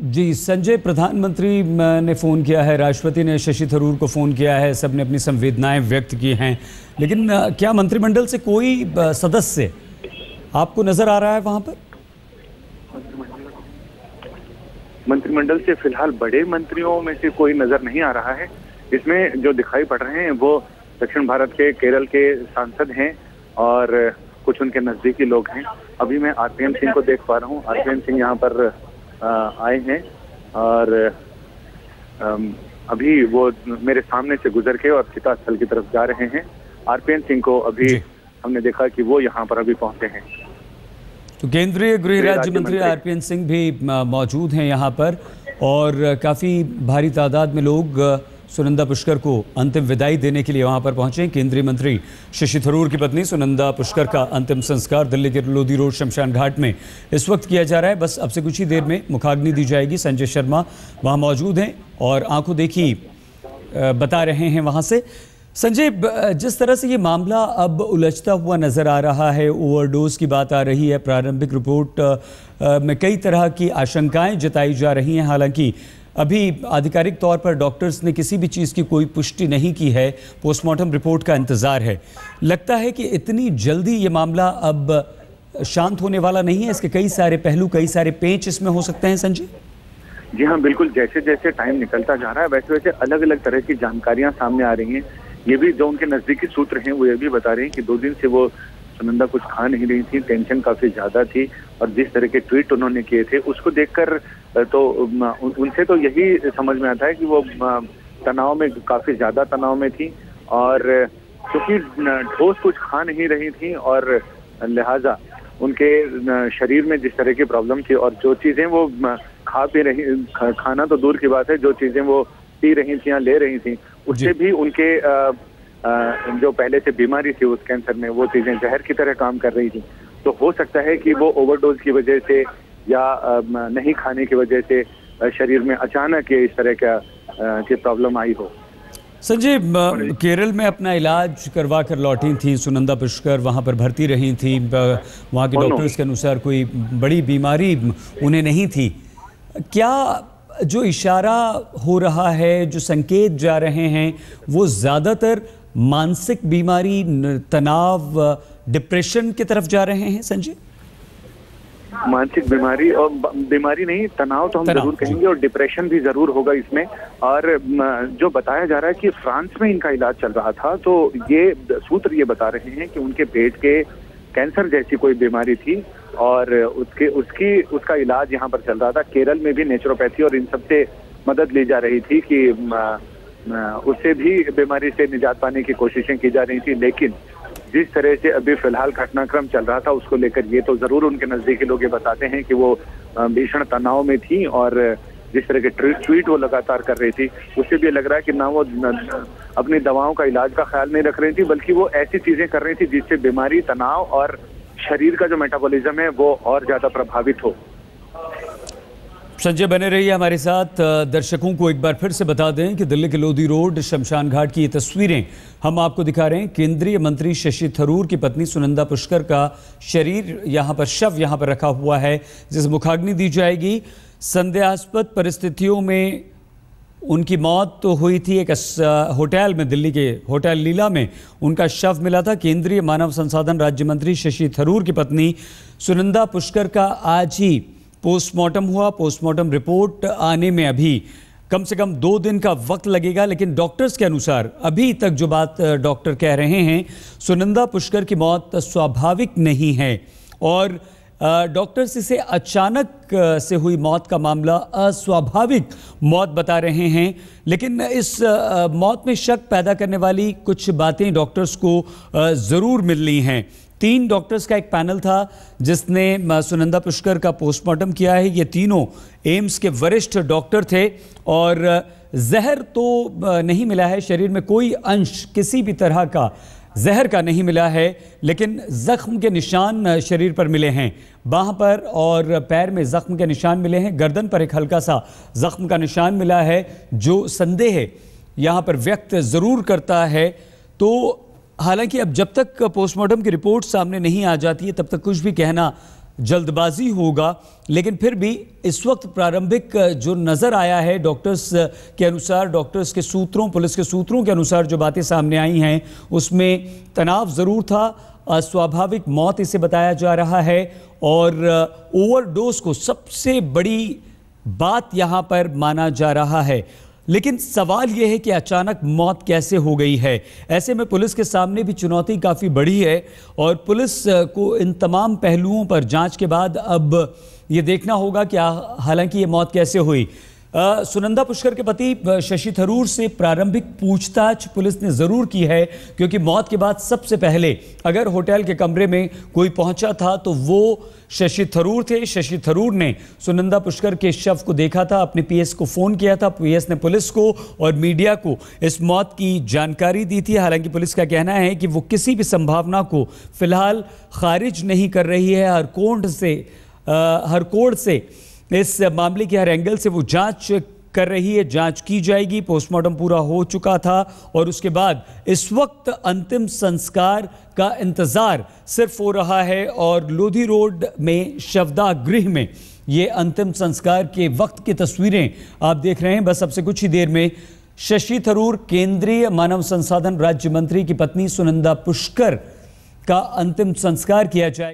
जी संजय, प्रधानमंत्री ने फ़ोन किया है, राष्ट्रपति ने शशि थरूर को फ़ोन किया है, सबने अपनी संवेदनाएं व्यक्त की हैं, लेकिन क्या मंत्रिमंडल से कोई सदस्य आपको नज़र आ रहा है वहाँ पर? मंत्रिमंडल से फिलहाल बड़े मंत्रियों में से कोई नजर नहीं आ रहा है। इसमें जो दिखाई पड़ रहे हैं वो दक्षिण भारत के केरल के सांसद हैं और कुछ उनके नजदीकी लोग हैं। अभी मैं आरपीएन सिंह को देख पा रहा हूँ। आरपीएन सिंह यहाँ पर आए हैं और अभी वो मेरे सामने से गुजर के और चिता स्थल की तरफ जा रहे हैं। आरपीएन सिंह को अभी हमने देखा कि वो यहाँ पर अभी पहुंचे हैं। तो केंद्रीय गृह राज्य मंत्री आरपीएन सिंह भी मौजूद हैं यहाँ पर और काफ़ी भारी तादाद में लोग सुनंदा पुष्कर को अंतिम विदाई देने के लिए वहाँ पर पहुँचे। केंद्रीय मंत्री शशि थरूर की पत्नी सुनंदा पुष्कर का अंतिम संस्कार दिल्ली के लोधी रोड शमशान घाट में इस वक्त किया जा रहा है। बस अब से कुछ ही देर में मुखाग्नि दी जाएगी। संजय शर्मा वहाँ मौजूद हैं और आंखों देखी बता रहे हैं वहाँ से। संजय, जिस तरह से ये मामला अब उलझता हुआ नज़र आ रहा है, ओवरडोज की बात आ रही है, प्रारंभिक रिपोर्ट में कई तरह की आशंकाएं जताई जा रही हैं। हालांकि अभी आधिकारिक तौर पर डॉक्टर्स ने किसी भी चीज़ की कोई पुष्टि नहीं की है, पोस्टमार्टम रिपोर्ट का इंतज़ार है। लगता है कि इतनी जल्दी ये मामला अब शांत होने वाला नहीं है, इसके कई सारे पहलू, कई सारे पेंच इसमें हो सकते हैं। संजय जी हाँ, बिल्कुल। जैसे जैसे टाइम निकलता जा रहा है वैसे वैसे अलग अलग तरह की जानकारियां सामने आ रही हैं। ये भी जो उनके नजदीकी सूत्र हैं वो ये भी बता रहे हैं कि 2 दिन से वो सुनंदा कुछ खा नहीं रही थी, टेंशन काफी ज्यादा थी और जिस तरह के ट्वीट उन्होंने किए थे उसको देखकर तो उनसे तो यही समझ में आता है कि वो तनाव में, काफी ज्यादा तनाव में थी और क्योंकि ठोस कुछ खा नहीं रही थी और लिहाजा उनके शरीर में जिस तरह की प्रॉब्लम थी और जो चीजें वो खा पी रही, खाना तो दूर की बात है, जो चीजें वो पी रही थी या ले रही थी उससे भी उनके जो पहले से बीमारी थी उस कैंसर में वो चीजें जहर की तरह काम कर रही थी। तो हो सकता है कि वो ओवरडोज की वजह से या नहीं खाने की वजह से शरीर में अचानक ये इस तरह की प्रॉब्लम आई हो। संजय, केरल में अपना इलाज करवा कर लौटी थी सुनंदा पुष्कर, वहाँ पर भर्ती रही थी। वहाँ के डॉक्टर्स के अनुसार कोई बड़ी बीमारी उन्हें नहीं थी। क्या जो इशारा हो रहा है, जो संकेत जा रहे हैं, वो ज़्यादातर मानसिक बीमारी, तनाव, डिप्रेशन की तरफ जा रहे हैं? संजय, मानसिक बीमारी और बीमारी नहीं, तनाव तो हम जरूर कहेंगे और डिप्रेशन भी जरूर होगा इसमें। और जो बताया जा रहा है कि फ्रांस में इनका इलाज चल रहा था, तो ये सूत्र ये बता रहे हैं कि उनके पेट के कैंसर जैसी कोई बीमारी थी और उसका इलाज यहाँ पर चल रहा था। केरल में भी नेचुरोपैथी और इन सब से मदद ली जा रही थी कि उससे भी बीमारी से निजात पाने की कोशिशें की जा रही थी। लेकिन जिस तरह से अभी फिलहाल घटनाक्रम चल रहा था उसको लेकर ये तो जरूर उनके नजदीकी लोग ये बताते हैं कि वो भीषण तनाव में थी और जिस तरह के ट्वीट वो लगातार कर रही थी उससे भी लग रहा है कि ना वो अपनी दवाओं का इलाज का ख्याल नहीं रख रही थी, बल्कि वो ऐसी चीजें कर रही थी जिससे बीमारी, तनाव और शरीर का जो मेटाबॉलिज्म है वो और ज्यादा प्रभावित हो। संजय, बने रहिए हमारे साथ। दर्शकों को एक बार फिर से बता दें कि दिल्ली के लोधी रोड शमशान घाट की ये तस्वीरें हम आपको दिखा रहे हैं। केंद्रीय मंत्री शशि थरूर की पत्नी सुनंदा पुष्कर का शरीर यहाँ पर, शव यहाँ पर रखा हुआ है, जिस मुखाग्नि दी जाएगी। संदेहास्पद परिस्थितियों में उनकी मौत तो हुई थी एक होटल में, दिल्ली के होटल लीला में उनका शव मिला था। केंद्रीय मानव संसाधन राज्य मंत्री शशि थरूर की पत्नी सुनंदा पुष्कर का आज ही पोस्टमार्टम हुआ। पोस्टमार्टम रिपोर्ट आने में अभी कम से कम 2 दिन का वक्त लगेगा, लेकिन डॉक्टर्स के अनुसार अभी तक जो बात डॉक्टर कह रहे हैं, सुनंदा पुष्कर की मौत स्वाभाविक नहीं है और डॉक्टर्स इसे अचानक से हुई मौत का मामला अस्वाभाविक मौत बता रहे हैं। लेकिन इस मौत में शक पैदा करने वाली कुछ बातें डॉक्टर्स को ज़रूर मिल रही हैं। 3 डॉक्टर्स का एक पैनल था जिसने सुनंदा पुष्कर का पोस्टमार्टम किया है। ये तीनों एम्स के वरिष्ठ डॉक्टर थे और जहर तो नहीं मिला है, शरीर में कोई अंश किसी भी तरह का जहर का नहीं मिला है, लेकिन जख्म के निशान शरीर पर मिले हैं। बाह पर और पैर में जख्म के निशान मिले हैं। गर्दन पर एक हल्का सा जख्म का निशान मिला है जो संदेह यहाँ पर व्यक्त ज़रूर करता है। तो हालांकि अब जब तक पोस्टमार्टम की रिपोर्ट सामने नहीं आ जाती है तब तक कुछ भी कहना जल्दबाजी होगा, लेकिन फिर भी इस वक्त प्रारंभिक जो नज़र आया है डॉक्टर्स के अनुसार, डॉक्टर्स के सूत्रों, पुलिस के सूत्रों के अनुसार जो बातें सामने आई हैं उसमें तनाव ज़रूर था, अस्वाभाविक मौत इसे बताया जा रहा है और ओवरडोज को सबसे बड़ी बात यहाँ पर माना जा रहा है। लेकिन सवाल यह है कि अचानक मौत कैसे हो गई है। ऐसे में पुलिस के सामने भी चुनौती काफ़ी बड़ी है और पुलिस को इन तमाम पहलुओं पर जांच के बाद अब ये देखना होगा कि हालांकि ये मौत कैसे हुई। सुनंदा पुष्कर के पति शशि थरूर से प्रारंभिक पूछताछ पुलिस ने ज़रूर की है, क्योंकि मौत के बाद सबसे पहले अगर होटल के कमरे में कोई पहुंचा था तो वो शशि थरूर थे। शशि थरूर ने सुनंदा पुष्कर के शव को देखा था, अपने पीएस को फ़ोन किया था, पीएस ने पुलिस को और मीडिया को इस मौत की जानकारी दी थी। हालांकि पुलिस का कहना है कि वो किसी भी संभावना को फिलहाल खारिज नहीं कर रही है। हर कोण से इस मामले की हर एंगल से वो जांच कर रही है, जांच की जाएगी। पोस्टमार्टम पूरा हो चुका था और उसके बाद इस वक्त अंतिम संस्कार का इंतजार सिर्फ हो रहा है और लोधी रोड में शवदाह गृह में ये अंतिम संस्कार के वक्त की तस्वीरें आप देख रहे हैं। बस अब से कुछ ही देर में शशि थरूर, केंद्रीय मानव संसाधन राज्य मंत्री की पत्नी सुनंदा पुष्कर का अंतिम संस्कार किया जाएगा।